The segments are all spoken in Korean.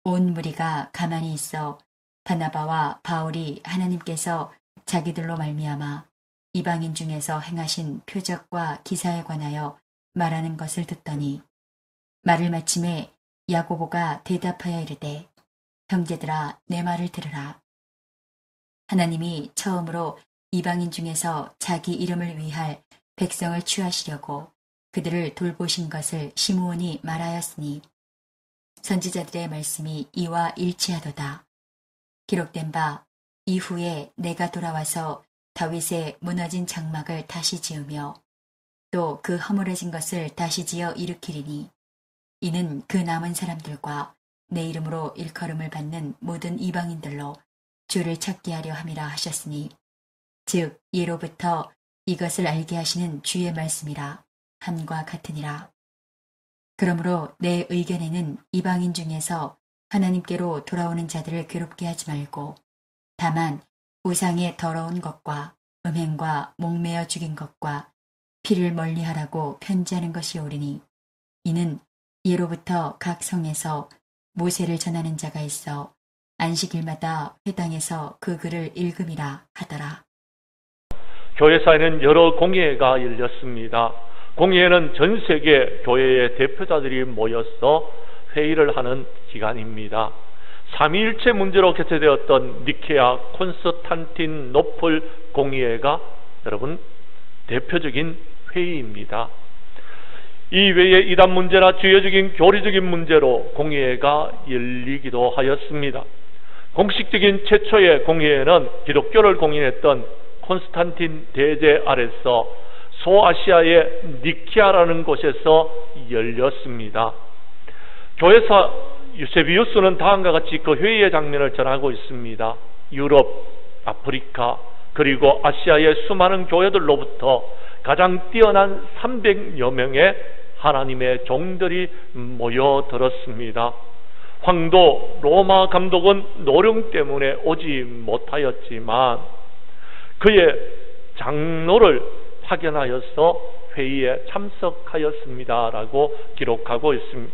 온 무리가 가만히 있어 바나바와 바울이 하나님께서 자기들로 말미암아 이방인 중에서 행하신 표적과 기사에 관하여 말하는 것을 듣더니 말을 마침에 야고보가 대답하여 이르되 형제들아 내 말을 들으라. 하나님이 처음으로 이방인 중에서 자기 이름을 위할 백성을 취하시려고 그들을 돌보신 것을 시므온이 말하였으니 선지자들의 말씀이 이와 일치하도다. 기록된 바 이후에 내가 돌아와서 다윗의 무너진 장막을 다시 지으며 또 그 허물어진 것을 다시 지어 일으키리니 이는 그 남은 사람들과 내 이름으로 일컬음을 받는 모든 이방인들로 주를 찾게 하려 함이라 하셨으니 즉 예로부터 이것을 알게 하시는 주의 말씀이라 함과 같으니라. 그러므로 내 의견에는 이방인 중에서 하나님께로 돌아오는 자들을 괴롭게 하지 말고 다만 우상의 더러운 것과 음행과 목매어 죽인 것과 피를 멀리하라고 편지하는 것이 옳으니 이는 예로부터 각 성에서 모세를 전하는 자가 있어 안식일마다 회당에서 그 글을 읽음이라 하더라. 교회사에는 여러 공예가 열렸습니다. 공예는 전 세계 교회의 대표자들이 모여서 회의를 하는 기간입니다. 삼위일체 문제로 개최되었던 니케아 콘스탄틴노플 공예가 여러분 대표적인 회의입니다. 이외에 이단 문제나 주요적인 교리적인 문제로 공예가 열리기도 하였습니다. 공식적인 최초의 공예는 기독교를 공인했던 콘스탄틴 대제 아래서 소아시아의 니키아라는 곳에서 열렸습니다. 교회사 유세비우스는 다음과 같이 그 회의의 장면을 전하고 있습니다. 유럽, 아프리카, 그리고 아시아의 수많은 교회들로부터 가장 뛰어난 300여 명의 하나님의 종들이 모여들었습니다. 황도 로마 감독은 노령 때문에 오지 못하였지만 그의 장로를 파견하여서 회의에 참석하였습니다라고 기록하고 있습니다.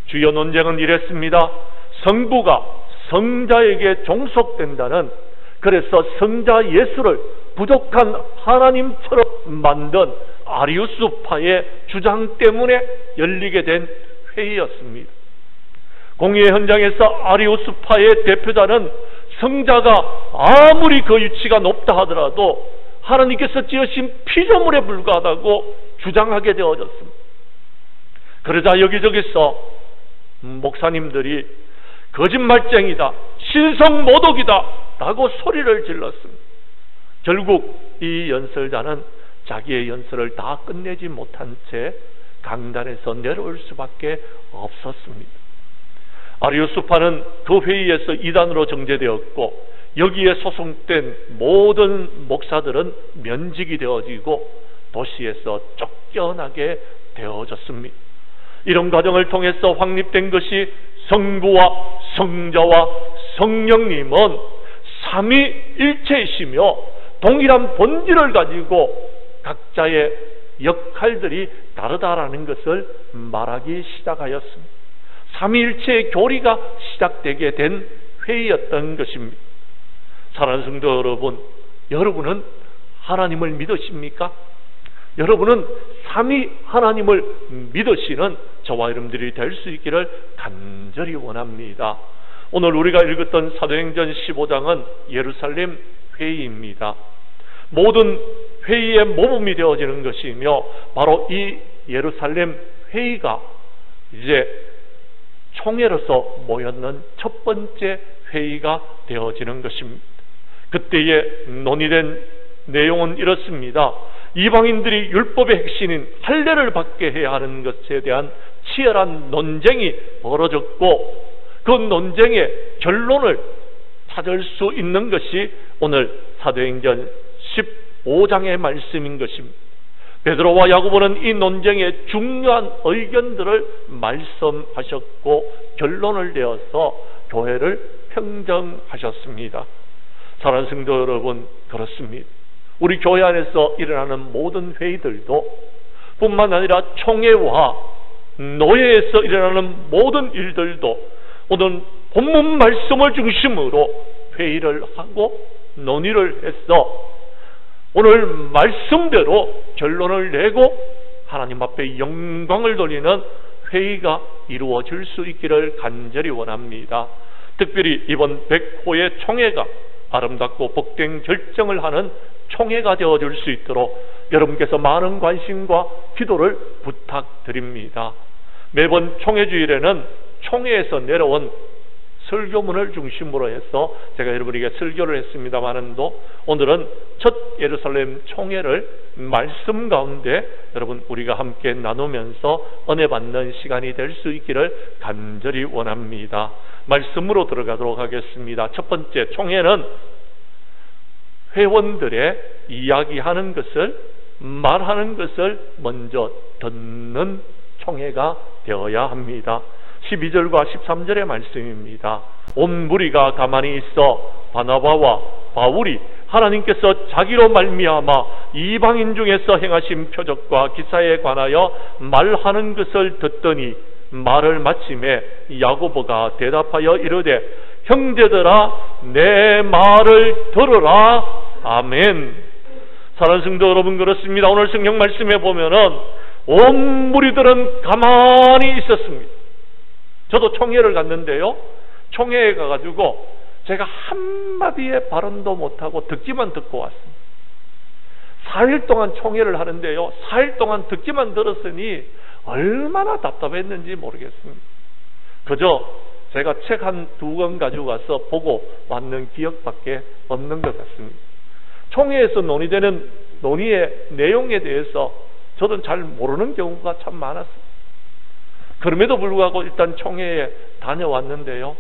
주요 논쟁은 이랬습니다. 성부가 성자에게 종속된다는, 그래서 성자 예수를 부족한 하나님처럼 만든 아리우스파의 주장 때문에 열리게 된 회의였습니다. 공예 현장에서 아리우스파의 대표자는 성자가 아무리 그 위치가 높다 하더라도 하나님께서 지으신 피조물에 불과하다고 주장하게 되어졌습니다. 그러자 여기저기서 목사님들이 거짓말쟁이다, 신성모독이다 라고 소리를 질렀습니다. 결국 이 연설자는 자기의 연설을 다 끝내지 못한 채 강단에서 내려올 수밖에 없었습니다. 아리우스파는 그 회의에서 이단으로 정죄되었고 여기에 소송된 모든 목사들은 면직이 되어지고 도시에서 쫓겨나게 되어졌습니다. 이런 과정을 통해서 확립된 것이 성부와 성자와 성령님은 삼위일체이시며 동일한 본질을 가지고 각자의 역할들이 다르다라는 것을 말하기 시작하였습니다. 삼위일체의 교리가 시작되게 된 회의였던 것입니다. 사랑하는 성도 여러분, 여러분은 하나님을 믿으십니까? 여러분은 삼위 하나님을 믿으시는 저와 여러분들이 될 수 있기를 간절히 원합니다. 오늘 우리가 읽었던 사도행전 15장은 예루살렘 회의입니다. 모든 회의의 모범이 되어지는 것이며 바로 이 예루살렘 회의가 이제 총회로서 모였는 첫 번째 회의가 되어지는 것입니다. 그때에 논의된 내용은 이렇습니다. 이방인들이 율법의 핵심인 할례를 받게 해야 하는 것에 대한 치열한 논쟁이 벌어졌고 그 논쟁의 결론을 찾을 수 있는 것이 오늘 사도행전 15장의 말씀인 것입니다. 베드로와 야고보는 이 논쟁의 중요한 의견들을 말씀하셨고 결론을 내어서 교회를 평정하셨습니다. 사랑하는 성도 여러분, 그렇습니다. 우리 교회 안에서 일어나는 모든 회의들도 뿐만 아니라 총회와 노예에서 일어나는 모든 일들도 오늘 본문 말씀을 중심으로 회의를 하고 논의를 해서 오늘 말씀대로 결론을 내고 하나님 앞에 영광을 돌리는 회의가 이루어질 수 있기를 간절히 원합니다. 특별히 이번 100호의 총회가 아름답고 복된 결정을 하는 총회가 되어줄 수 있도록 여러분께서 많은 관심과 기도를 부탁드립니다. 매번 총회 주일에는 총회에서 내려온 설교문을 중심으로 해서 제가 여러분에게 설교를 했습니다만도 오늘은 첫 예루살렘 총회를 말씀 가운데 여러분 우리가 함께 나누면서 은혜 받는 시간이 될 수 있기를 간절히 원합니다. 말씀으로 들어가도록 하겠습니다. 첫 번째, 총회는 회원들의 이야기하는 것을, 말하는 것을 먼저 듣는 총회가 되어야 합니다. 12절과 13절의 말씀입니다. 온 무리가 가만히 있어 바나바와 바울이 하나님께서 자기로 말미암아 이방인 중에서 행하신 표적과 기사에 관하여 말하는 것을 듣더니 말을 마침에 야고보가 대답하여 이르되 형제들아 내 말을 들으라. 아멘. 사랑하는 성도 여러분, 그렇습니다. 오늘 성경 말씀에 보면은 온 무리들은 가만히 있었습니다. 저도 총회를 갔는데요, 총회에 가가지고 제가 한마디의 발언도 못하고 듣기만 듣고 왔습니다. 4일 동안 총회를 하는데요, 4일 동안 듣기만 들었으니 얼마나 답답했는지 모르겠습니다. 그저 제가 책 한 2권 가지고 가서 보고 왔는 기억밖에 없는 것 같습니다. 총회에서 논의되는 논의의 내용에 대해서 저는 잘 모르는 경우가 참 많았습니다. 그럼에도 불구하고 일단 총회에 다녀왔는데요,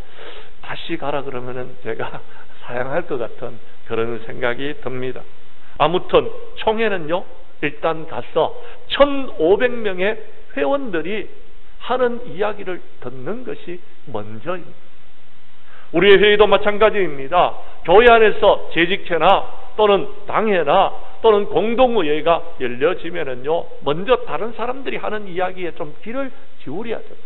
다시 가라 그러면은 제가 사양할 것 같은 그런 생각이 듭니다. 아무튼 총회는요, 일단 가서 1,500명의 회원들이 하는 이야기를 듣는 것이 먼저입니다. 우리의 회의도 마찬가지입니다. 교회 안에서 재직회나 또는 당회나 또는 공동의회가 열려지면은요, 먼저 다른 사람들이 하는 이야기에 좀 귀를 기울여야 됩니다.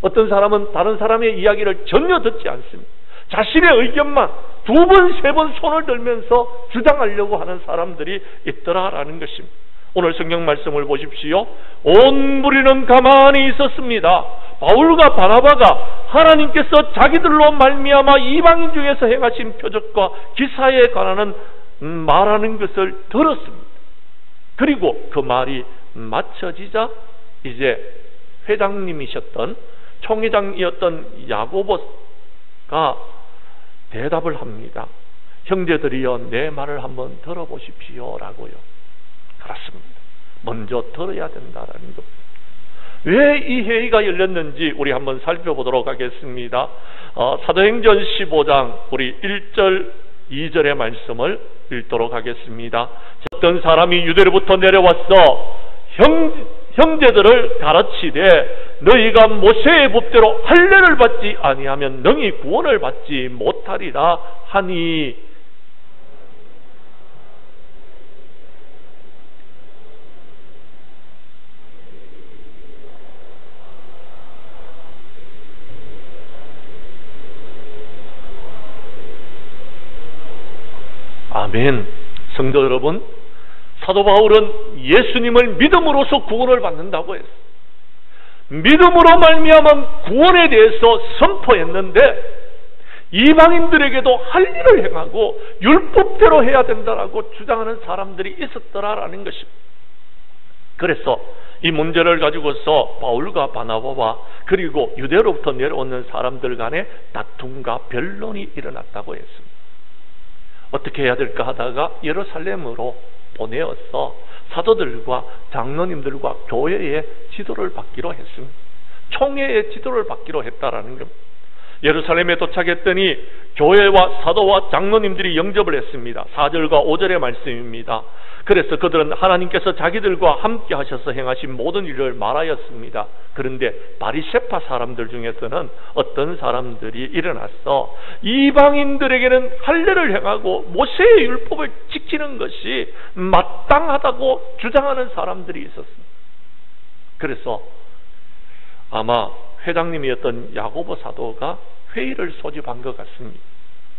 어떤 사람은 다른 사람의 이야기를 전혀 듣지 않습니다. 자신의 의견만 2번, 3번 손을 들면서 주장하려고 하는 사람들이 있더라라는 것입니다. 오늘 성경 말씀을 보십시오. 온 무리는 가만히 있었습니다. 바울과 바나바가 하나님께서 자기들로 말미암아 이방인 중에서 행하신 표적과 기사에 관한 말하는 것을 들었습니다. 그리고 그 말이 마쳐지자 이제 회장님이셨던, 총회장이었던 야고보가 대답을 합니다. 형제들이여 내 말을 한번 들어보십시오 라고요. 그렇습니다. 먼저 들어야 된다라는 것. 왜 이 회의가 열렸는지 우리 한번 살펴보도록 하겠습니다. 사도행전 15장 우리 1절 2절의 말씀을 읽도록 하겠습니다. 어떤 사람이 유대로부터 내려왔어 형제들을 가르치되 너희가 모세의 법대로 할례를 받지 아니하면 능히 구원을 받지 못하리라 하니, 아멘. 성도 여러분, 사도 바울은 예수님을 믿음으로써 구원을 받는다고 했어요. 믿음으로 말미암은 구원에 대해서 선포했는데 이방인들에게도 할 일을 행하고 율법대로 해야 된다라고 주장하는 사람들이 있었더라라는 것입니다. 그래서 이 문제를 가지고서 바울과 바나바와 그리고 유대로부터 내려오는 사람들 간에 다툼과 변론이 일어났다고 했습니다. 어떻게 해야 될까 하다가 예루살렘으로 보내어서 사도들과 장로님들과 교회의 지도를 받기로 했습니다. 총회의 지도를 받기로 했다라는 겁니다. 예루살렘에 도착했더니 교회와 사도와 장로님들이 영접을 했습니다. 4절과 5절의 말씀입니다. 그래서 그들은 하나님께서 자기들과 함께 하셔서 행하신 모든 일을 말하였습니다. 그런데 바리새파 사람들 중에서는 어떤 사람들이 일어나서 이방인들에게는 할례를 행하고 모세의 율법을 지키는 것이 마땅하다고 주장하는 사람들이 있었습니다. 그래서 아마 회장님이었던 야고보 사도가 회의를 소집한 것 같습니다.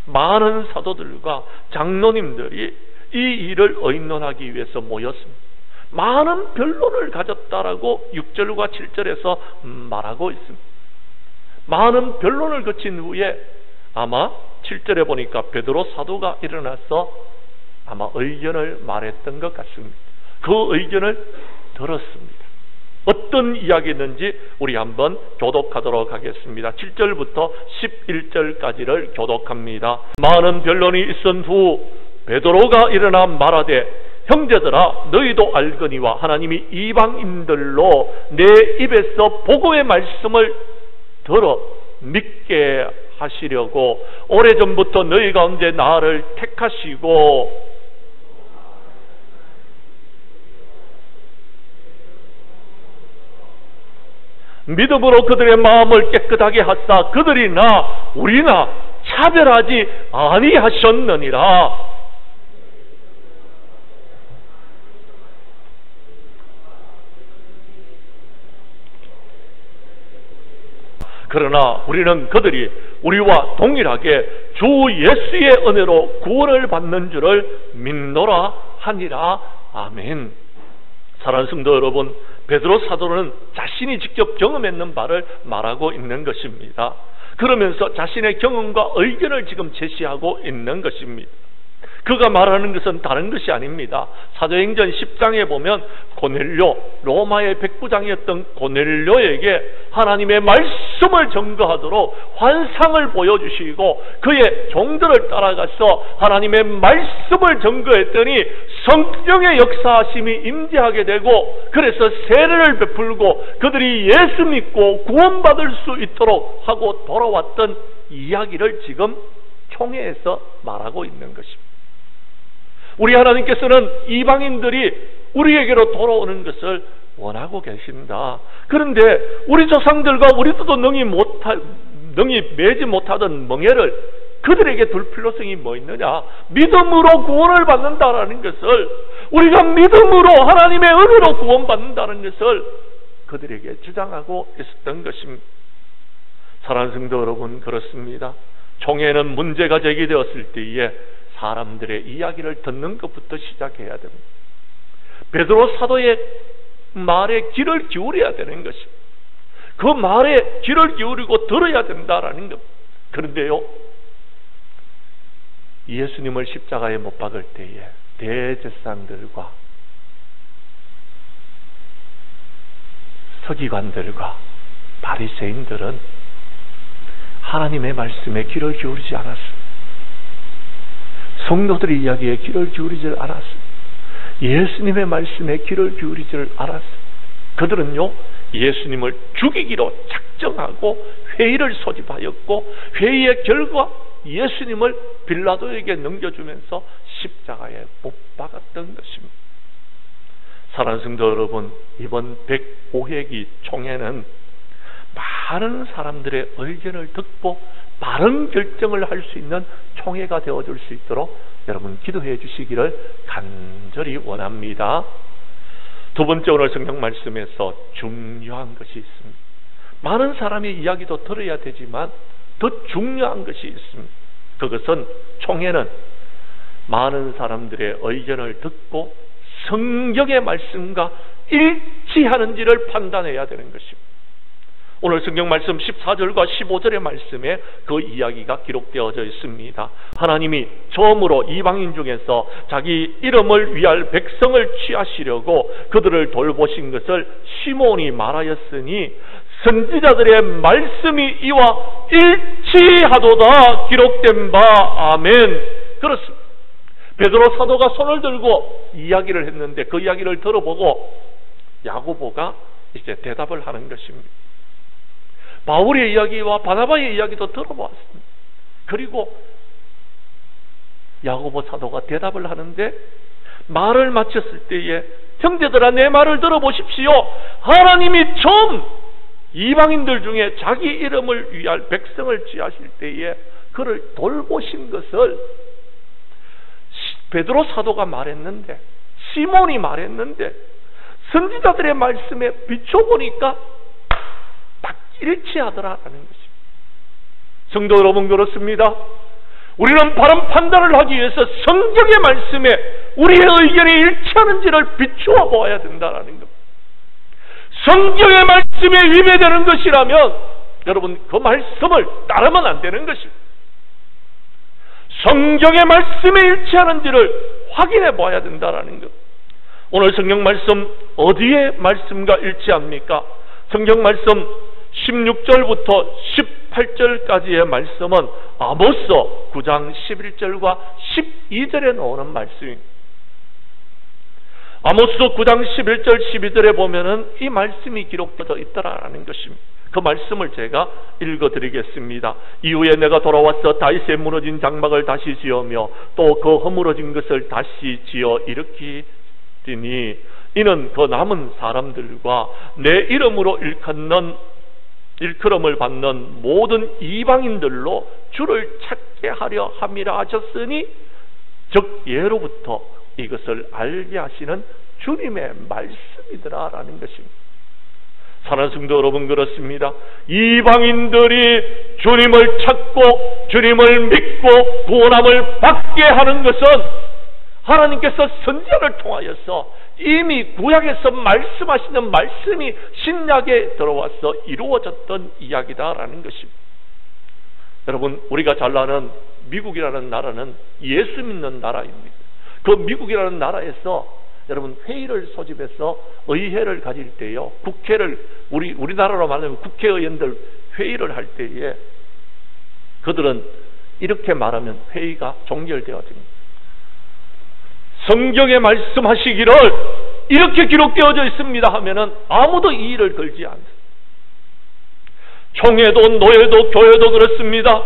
많은 사도들과 장로님들이 이 일을 의논하기 위해서 모였습니다. 많은 변론을 가졌다라고 6절과 7절에서 말하고 있습니다. 많은 변론을 거친 후에 아마 7절에 보니까 베드로 사도가 일어나서 아마 의견을 말했던 것 같습니다. 그 의견을 들었습니다. 어떤 이야기였는지 우리 한번 교독하도록 하겠습니다. 7절부터 11절까지를 교독합니다. 많은 변론이 있은 후 베드로가 일어나 말하되 형제들아 너희도 알거니와 하나님이 이방인들로 내 입에서 복음의 말씀을 들어 믿게 하시려고 오래전부터 너희 가운데 나를 택하시고 믿음으로 그들의 마음을 깨끗하게 하사 그들이나 우리나 차별하지 아니하셨느니라. 그러나 우리는 그들이 우리와 동일하게 주 예수의 은혜로 구원을 받는 줄을 믿노라 하니라. 아멘. 사랑하는 성도 여러분, 베드로 사도는 자신이 직접 경험했는 바를 말하고 있는 것입니다. 그러면서 자신의 경험과 의견을 지금 제시하고 있는 것입니다. 그가 말하는 것은 다른 것이 아닙니다. 사도행전 10장에 보면 고넬료, 로마의 백부장이었던 고넬료에게 하나님의 말씀을 전거하도록 환상을 보여주시고 그의 종들을 따라가서 하나님의 말씀을 전거했더니 성령의 역사하심이 임재하게 되고 그래서 세례를 베풀고 그들이 예수 믿고 구원받을 수 있도록 하고 돌아왔던 이야기를 지금 총회에서 말하고 있는 것입니다. 우리 하나님께서는 이방인들이 우리에게로 돌아오는 것을 원하고 계신다. 그런데 우리 조상들과 우리도 능히 매지 못하던 멍에를 그들에게 둘 필요성이 뭐 있느냐? 믿음으로 구원을 받는다라는 것을, 우리가 믿음으로 하나님의 은혜로 구원받는다는 것을 그들에게 주장하고 있었던 것입니다. 사랑하는 성도 여러분, 그렇습니다. 총회는 문제가 제기되었을 때에 사람들의 이야기를 듣는 것부터 시작해야 됩니다. 베드로 사도의 말에 귀를 기울여야 되는 것입니다. 그 말에 귀를 기울이고 들어야 된다라는 것. 그런데요, 예수님을 십자가에 못 박을 때에 대제사장들과 서기관들과 바리새인들은 하나님의 말씀에 귀를 기울이지 않았습니다. 성도들의 이야기에 귀를 기울이지 않았습니다. 예수님의 말씀에 귀를 기울이지 않았습니다. 그들은요, 예수님을 죽이기로 작정하고 회의를 소집하였고 회의의 결과 예수님을 빌라도에게 넘겨주면서 십자가에 못 박았던 것입니다. 사랑하는 성도 여러분, 이번 105회기 총회는 많은 사람들의 의견을 듣고 바른 결정을 할 수 있는 총회가 되어줄 수 있도록 여러분 기도해 주시기를 간절히 원합니다. 두 번째, 오늘 성경 말씀에서 중요한 것이 있습니다. 많은 사람의 이야기도 들어야 되지만 더 중요한 것이 있습니다. 그것은 총회는 많은 사람들의 의견을 듣고 성경의 말씀과 일치하는지를 판단해야 되는 것입니다. 오늘 성경 말씀 14절과 15절의 말씀에 그 이야기가 기록되어져 있습니다. 하나님이 처음으로 이방인 중에서 자기 이름을 위할 백성을 취하시려고 그들을 돌보신 것을 시몬이 말하였으니 선지자들의 말씀이 이와 일치하도다 기록된 바. 아멘. 그렇습니다. 베드로 사도가 손을 들고 이야기를 했는데 그 이야기를 들어보고 야고보가 이제 대답을 하는 것입니다. 바울의 이야기와 바나바의 이야기도 들어보았습니다. 그리고 야고보 사도가 대답을 하는데 말을 마쳤을 때에 형제들아 내 말을 들어보십시오. 하나님이 처음 이방인들 중에 자기 이름을 위할 백성을 취하실 때에 그를 돌보신 것을 베드로 사도가 말했는데, 시몬이 말했는데 선지자들의 말씀에 비춰보니까 딱 일치하더라라는 것입니다. 성도 여러분, 그렇습니다. 우리는 바른 판단을 하기 위해서 성경의 말씀에 우리의 의견이 일치하는지를 비추어 보아야 된다는 것. 성경의 말씀에 위배되는 것이라면 여러분, 그 말씀을 따르면 안 되는 것입니다. 성경의 말씀에 일치하는지를 확인해 봐야 된다는 것. 오늘 성경 말씀 어디에 말씀과 일치합니까? 성경 말씀 16절부터 18절까지의 말씀은 아모스 9장 11절과 12절에 나오는 말씀입니다. 아모스 9장 11절 12절에 보면은 이 말씀이 기록되어 있더라라는 것입니다. 그 말씀을 제가 읽어드리겠습니다. 이후에 내가 돌아와서 다윗의 무너진 장막을 다시 지으며 또 그 허물어진 것을 다시 지어 일으키니 이는 그 남은 사람들과 내 이름으로 일컬음을 받는 모든 이방인들로 주를 찾게 하려 함이라 하셨으니, 즉 예로부터 이것을 알게 하시는 주님의 말씀이더라라는 것입니다. 사랑하는 성도 여러분, 그렇습니다. 이방인들이 주님을 찾고 주님을 믿고 구원함을 받게 하는 것은 하나님께서 선지자를 통하여서 이미 구약에서 말씀하시는 말씀이 신약에 들어와서 이루어졌던 이야기다라는 것입니다. 여러분, 우리가 잘 아는 미국이라는 나라는 예수 믿는 나라입니다. 그 미국이라는 나라에서 여러분, 회의를 소집해서 의회를 가질 때요, 국회를 우리나라로 말하면 국회의원들 회의를 할 때에 그들은 이렇게 말하면 회의가 종결되어집니다. 성경에 말씀하시기를 이렇게 기록되어져 있습니다 하면은 아무도 이의를 걸지 않습니다. 총회도 노예도 교회도 그렇습니다.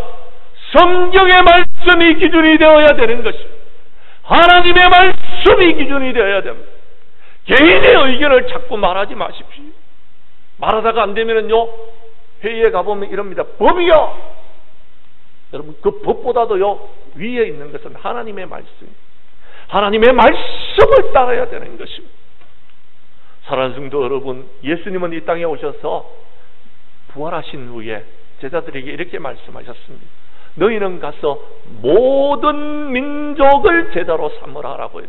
성경의 말씀이 기준이 되어야 되는 것입니다. 하나님의 말씀이 기준이 되어야 됩니다. 개인의 의견을 자꾸 말하지 마십시오. 말하다가 안 되면은요, 회의에 가보면 이럽니다. 법이요! 여러분, 그 법보다도요, 위에 있는 것은 하나님의 말씀입니다. 하나님의 말씀을 따라야 되는 것입니다. 사랑하는 성도 여러분, 예수님은 이 땅에 오셔서 부활하신 후에 제자들에게 이렇게 말씀하셨습니다. 너희는 가서 모든 민족을 제자로 삼으라라고 해요.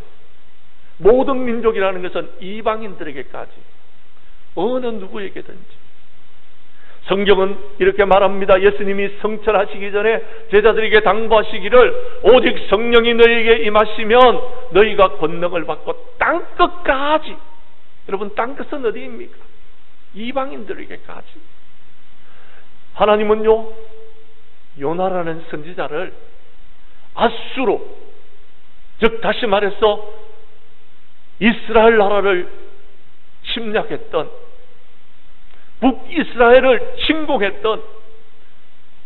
모든 민족이라는 것은 이방인들에게까지, 어느 누구에게든지. 성경은 이렇게 말합니다. 예수님이 성천하시기 전에 제자들에게 당부하시기를 오직 성령이 너희에게 임하시면 너희가 권능을 받고 땅끝까지, 여러분, 땅끝은 어디입니까? 이방인들에게까지. 하나님은요, 요나라는 선지자를 아수로, 즉 다시 말해서 이스라엘 나라를 침략했던, 북이스라엘을 침공했던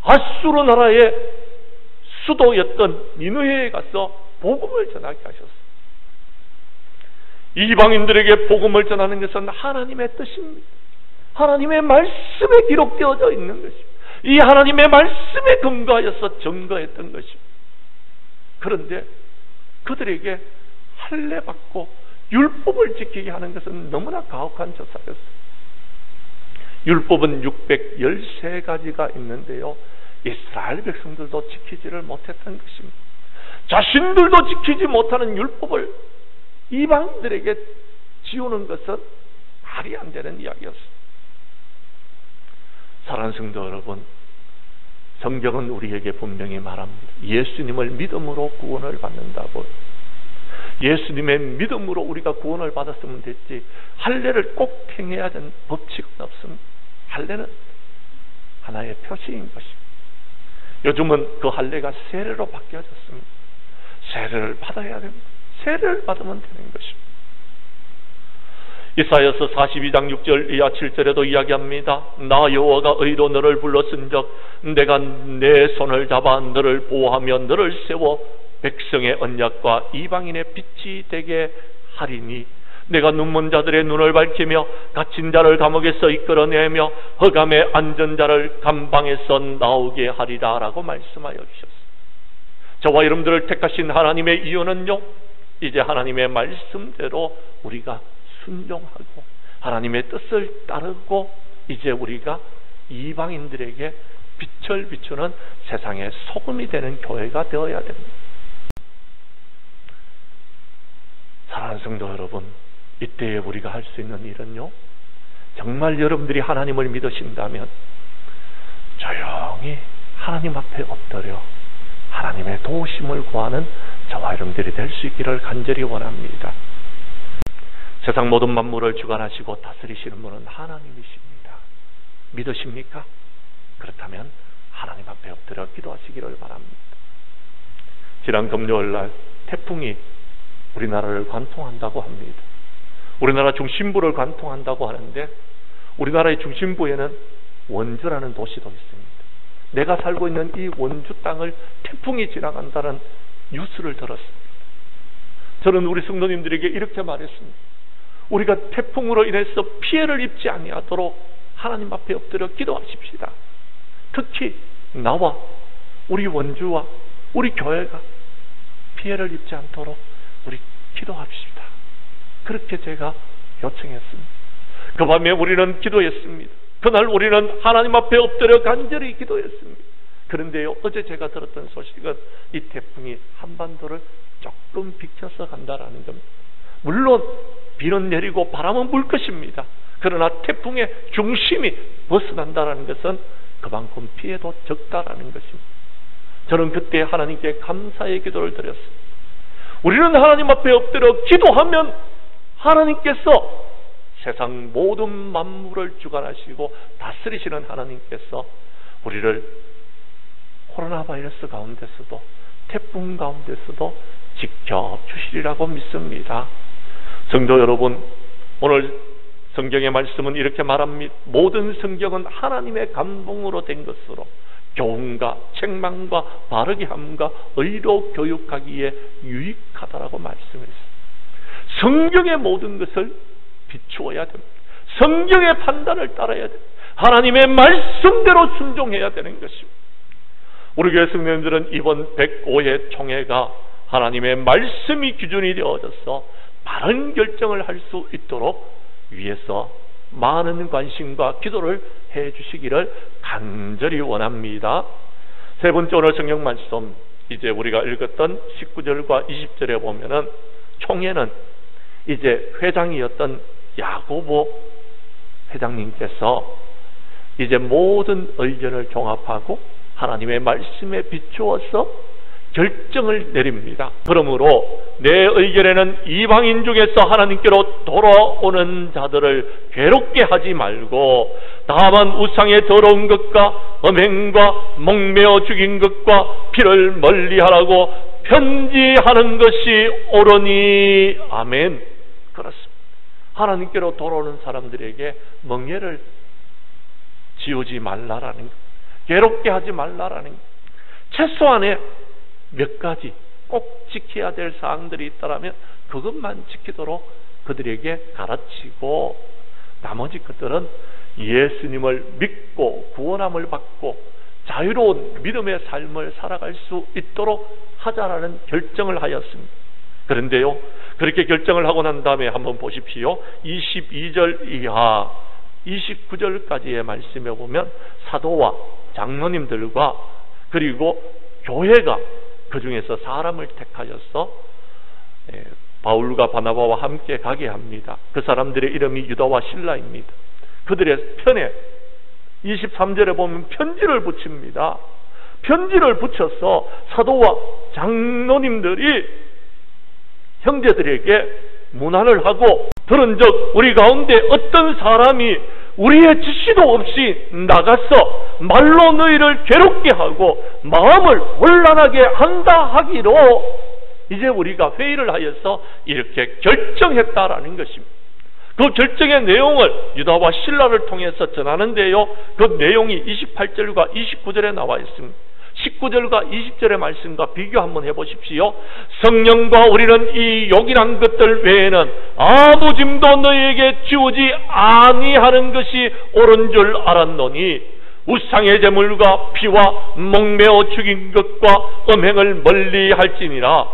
아수르 나라의 수도였던 니느웨에 가서 복음을 전하게 하셨습니다. 이방인들에게 복음을 전하는 것은 하나님의 뜻입니다. 하나님의 말씀에 기록되어져 있는 것입니다. 이 하나님의 말씀에 근거하여서 증거했던 것입니다. 그런데 그들에게 할례받고 율법을 지키게 하는 것은 너무나 가혹한 조사였습니다. 율법은 613가지가 있는데요, 이스라엘 백성들도 지키지를 못했던 것입니다. 자신들도 지키지 못하는 율법을 이방인들에게 지우는 것은 말이 안 되는 이야기였습니다. 사랑하는 성도 여러분, 성경은 우리에게 분명히 말합니다. 예수님을 믿음으로 구원을 받는다고. 예수님의 믿음으로 우리가 구원을 받았으면 됐지, 할례를 꼭 행해야 되는 법칙은 없습니다. 할례는 하나의 표시인 것입니다. 요즘은 그 할례가 세례로 바뀌어졌습니다. 세례를 받아야 됩니다. 세례를 받으면 되는 것입니다. 이사야서 42장 6절 이하 7절에도 이야기합니다. 나 여호와가 의로 너를 불렀은즉 내가 내 손을 잡아 너를 보호하며 너를 세워 백성의 언약과 이방인의 빛이 되게 하리니 내가 눈먼 자들의 눈을 밝히며 갇힌 자를 감옥에서 이끌어내며 흑암에 앉은 자를 감방에서 나오게 하리라 라고 말씀하여 주셨습니다. 저와 여러분들을 택하신 하나님의 이유는요, 이제 하나님의 말씀대로 우리가 순종하고 하나님의 뜻을 따르고 이제 우리가 이방인들에게 빛을 비추는 세상의 소금이 되는 교회가 되어야 됩니다. 사랑하는 성도 여러분, 이때에 우리가 할 수 있는 일은요, 정말 여러분들이 하나님을 믿으신다면 조용히 하나님 앞에 엎드려 하나님의 도우심을 구하는 저와 여러분들이 될 수 있기를 간절히 원합니다. 세상 모든 만물을 주관하시고 다스리시는 분은 하나님이십니다. 믿으십니까? 그렇다면 하나님 앞에 엎드려 기도하시기를 바랍니다. 지난 금요일날 태풍이 우리나라를 관통한다고 합니다. 우리나라 중심부를 관통한다고 하는데 우리나라의 중심부에는 원주라는 도시도 있습니다. 내가 살고 있는 이 원주 땅을 태풍이 지나간다는 뉴스를 들었습니다. 저는 우리 성도님들에게 이렇게 말했습니다. 우리가 태풍으로 인해서 피해를 입지 아니하도록 하나님 앞에 엎드려 기도하십시다. 특히 나와 우리 원주와 우리 교회가 피해를 입지 않도록 우리 기도합시다. 그렇게 제가 요청했습니다. 그 밤에 우리는 기도했습니다. 그날 우리는 하나님 앞에 엎드려 간절히 기도했습니다. 그런데요, 어제 제가 들었던 소식은 이 태풍이 한반도를 조금 비켜서 간다라는 겁니다. 물론 비는 내리고 바람은 불 것입니다. 그러나 태풍의 중심이 벗어난다는 것은 그만큼 피해도 적다라는 것입니다. 저는 그때 하나님께 감사의 기도를 드렸습니다. 우리는 하나님 앞에 엎드려 기도하면 하나님께서 세상 모든 만물을 주관하시고 다스리시는 하나님께서 우리를 코로나 바이러스 가운데서도 태풍 가운데서도 지켜주시리라고 믿습니다. 성도 여러분, 오늘 성경의 말씀은 이렇게 말합니다. 모든 성경은 하나님의 감동으로 된 것으로 교훈과 책망과 바르게 함과 의로 교육하기에 유익하다라고 말씀했습니다. 성경의 모든 것을 비추어야 됩니다. 성경의 판단을 따라야 됩니다. 하나님의 말씀대로 순종해야 되는 것입니다. 우리 교회 성도님들은 이번 105회 총회가 하나님의 말씀이 기준이 되어져서 바른 결정을 할 수 있도록 위해서 많은 관심과 기도를 해 주시기를 간절히 원합니다. 세 번째 오늘 성경 말씀, 이제 우리가 읽었던 19절과 20절에 보면은 총회는 이제 회장이었던 야고보 회장님께서 이제 모든 의견을 종합하고 하나님의 말씀에 비추어서 결정을 내립니다. 그러므로 내 의견에는 이방인 중에서 하나님께로 돌아오는 자들을 괴롭게 하지 말고 다만 우상의 더러운 것과 음행과 목매어 죽인 것과 피를 멀리하라고 편지하는 것이 옳으니. 아멘. 그렇습니다. 하나님께로 돌아오는 사람들에게 멍에를 지우지 말라라는 것, 괴롭게 하지 말라라는 것, 최소한의 몇 가지 꼭 지켜야 될 사항들이 있다면 그것만 지키도록 그들에게 가르치고 나머지 것들은 예수님을 믿고 구원함을 받고 자유로운 믿음의 삶을 살아갈 수 있도록 하자라는 결정을 하였습니다. 그런데요, 그렇게 결정을 하고 난 다음에 한번 보십시오. 22절 이하 29절까지의 말씀에 보면 사도와 장로님들과 그리고 교회가 그 중에서 사람을 택하여서 바울과 바나바와 함께 가게 합니다. 그 사람들의 이름이 유다와 실라입니다. 그들의 편에 23절에 보면 편지를 붙입니다. 편지를 붙여서 사도와 장로님들이 형제들에게 문안을 하고, 들은즉 우리 가운데 어떤 사람이 우리의 지시도 없이 나가서 말로 너희를 괴롭게 하고 마음을 혼란하게 한다 하기로 이제 우리가 회의를 하여서 이렇게 결정했다라는 것입니다. 그 결정의 내용을 유다와 실라를 통해서 전하는데요, 그 내용이 28절과 29절에 나와 있습니다. 19절과 20절의 말씀과 비교 한번 해보십시오. 성령과 우리는 이 요긴한 것들 외에는 아무 짐도 너희에게 지우지 아니하는 것이 옳은 줄 알았노니 우상의 제물과 피와 목매어 죽인 것과 음행을 멀리 할지니라.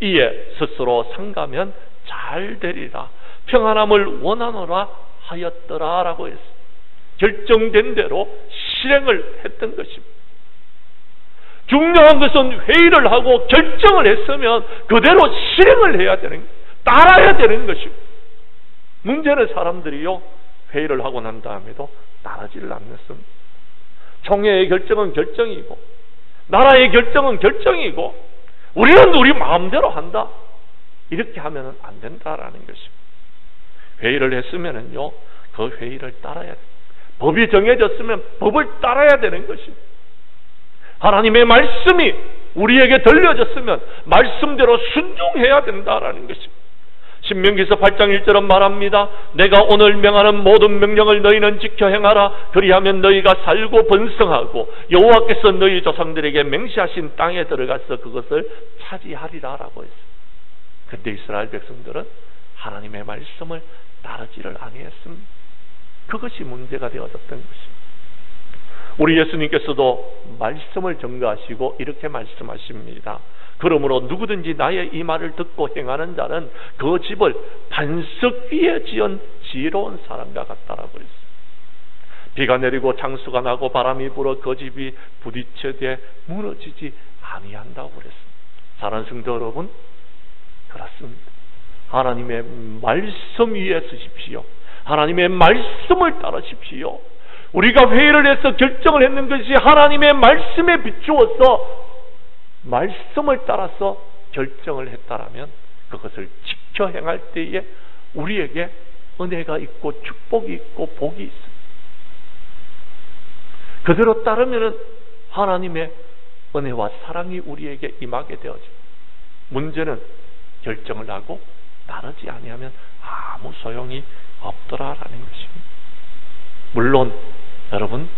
이에 스스로 상가면 잘 되리라. 평안함을 원하노라 하였더라 라고 했습니다. 결정된 대로 실행을 했던 것입니다. 중요한 것은 회의를 하고 결정을 했으면 그대로 실행을 해야 되는 거예요. 따라야 되는 것입니다. 문제는 사람들이요, 회의를 하고 난 다음에도 따르지를 않습니다. 총회의 결정은 결정이고 나라의 결정은 결정이고 우리는 우리 마음대로 한다, 이렇게 하면 안 된다라는 것입니다. 회의를 했으면은요, 그 회의를 따라야 돼요. 법이 정해졌으면 법을 따라야 되는 것입니다. 하나님의 말씀이 우리에게 들려졌으면 말씀대로 순종해야 된다라는 것입니다. 신명기서 8장 1절은 말합니다. 내가 오늘 명하는 모든 명령을 너희는 지켜 행하라. 그리하면 너희가 살고 번성하고 여호와께서 너희 조상들에게 맹세하신 땅에 들어가서 그것을 차지하리라 라고 했습니다. 그런데 이스라엘 백성들은 하나님의 말씀을 따르지를 아니했습니다. 그것이 문제가 되어졌던 것입니다. 우리 예수님께서도 말씀을 전가하시고 이렇게 말씀하십니다. 그러므로 누구든지 나의 이 말을 듣고 행하는 자는 그 집을 반석 위에 지은 지혜로운 사람과 같다라고 했습니다. 비가 내리고 장수가 나고 바람이 불어 그 집이 부딪혀대 무너지지 아니한다고 그랬습니다. 사랑하는 성도 여러분, 그렇습니다. 하나님의 말씀 위에 서십시오. 하나님의 말씀을 따르십시오. 우리가 회의를 해서 결정을 했는 것이 하나님의 말씀에 비추어서 말씀을 따라서 결정을 했다라면 그것을 지켜 행할 때에 우리에게 은혜가 있고 축복이 있고 복이 있습니다. 그대로 따르면 하나님의 은혜와 사랑이 우리에게 임하게 되어집니다. 문제는 결정을 하고 따르지 아니하면 아무 소용이 없더라라는 것입니다. 물론 여러분,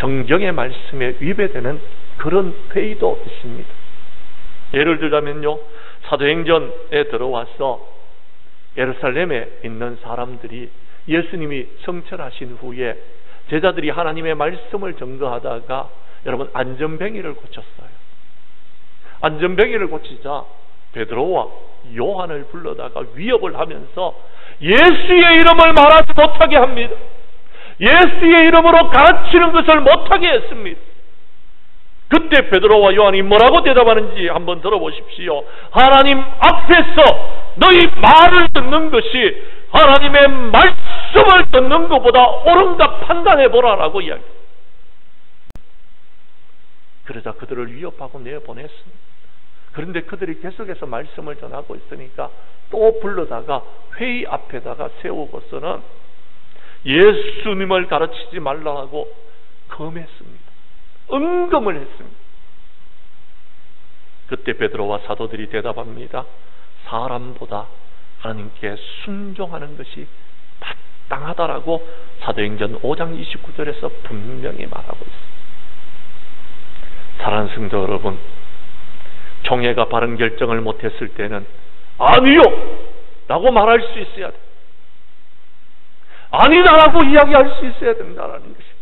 성경의 말씀에 위배되는 그런 회의도 있습니다. 예를 들자면요, 사도행전에 들어와서 예루살렘에 있는 사람들이 예수님이 성천하신 후에 제자들이 하나님의 말씀을 전거하다가 여러분 안전뱅이를 고쳤어요. 안전뱅이를 고치자 베드로와 요한을 불러다가 위협을 하면서 예수의 이름을 말하지 못하게 합니다. 예수의 이름으로 가르치는 것을 못하게 했습니다. 그때 베드로와 요한이 뭐라고 대답하는지 한번 들어보십시오. 하나님 앞에서 너희 말을 듣는 것이 하나님의 말씀을 듣는 것보다 옳은가 판단해보라라고 이야기합니다. 그러자 그들을 위협하고 내보냈습니다. 그런데 그들이 계속해서 말씀을 전하고 있으니까 또 불러다가 회의 앞에다가 세우고서는 예수님을 가르치지 말라고 금했습니다. 은금을 했습니다. 그때 베드로와 사도들이 대답합니다. 사람보다 하나님께 순종하는 것이 마땅하다라고 사도행전 5장 29절에서 분명히 말하고 있습니다. 사랑하는 성도 여러분, 총회가 바른 결정을 못했을 때는 아니요! 라고 말할 수 있어야 돼. 아니다라고 이야기할 수 있어야 된다라는 것입니다.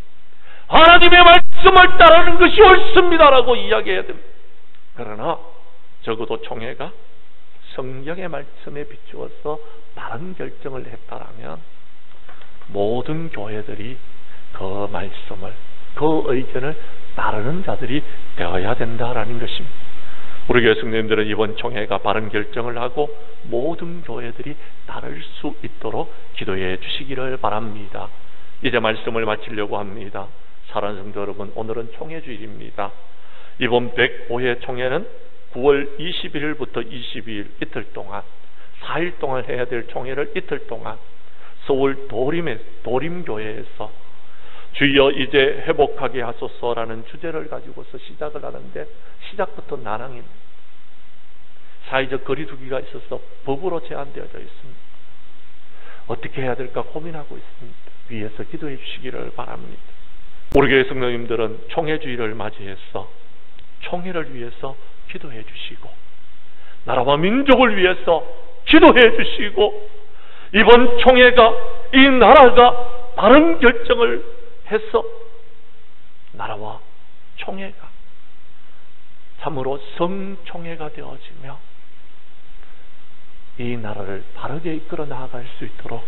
하나님의 말씀을 따르는 것이 옳습니다라고 이야기해야 됩니다. 그러나 적어도 총회가 성경의 말씀에 비추어서 바른 결정을 했다라면 모든 교회들이 그 말씀을, 그 의견을 따르는 자들이 되어야 된다라는 것입니다. 우리 교회 성도님들은 이번 총회가 바른 결정을 하고 모든 교회들이 따를 수 있도록 기도해 주시기를 바랍니다. 이제 말씀을 마치려고 합니다. 사랑하는 성도 여러분, 오늘은 총회 주일입니다. 이번 105회 총회는 9월 21일부터 22일 이틀 동안 4일 동안 해야 될 총회를 이틀 동안 서울 도림교회에서 주여 이제 회복하게 하소서라는 주제를 가지고서 시작을 하는데 시작부터 난항입니다. 사회적 거리두기가 있어서 법으로 제한되어져 있습니다. 어떻게 해야 될까 고민하고 있습니다. 위에서 기도해 주시기를 바랍니다. 우리 교회 성도님들은 총회 주일을 맞이해서 총회를 위해서 기도해 주시고 나라와 민족을 위해서 기도해 주시고 이번 총회가 이 나라가 바른 결정을 해서 나라와 총회가 참으로 성총회가 되어지며 이 나라를 바르게 이끌어 나아갈 수 있도록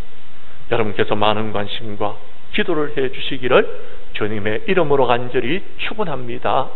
여러분께서 많은 관심과 기도를 해 주시기를 주님의 이름으로 간절히 축원합니다.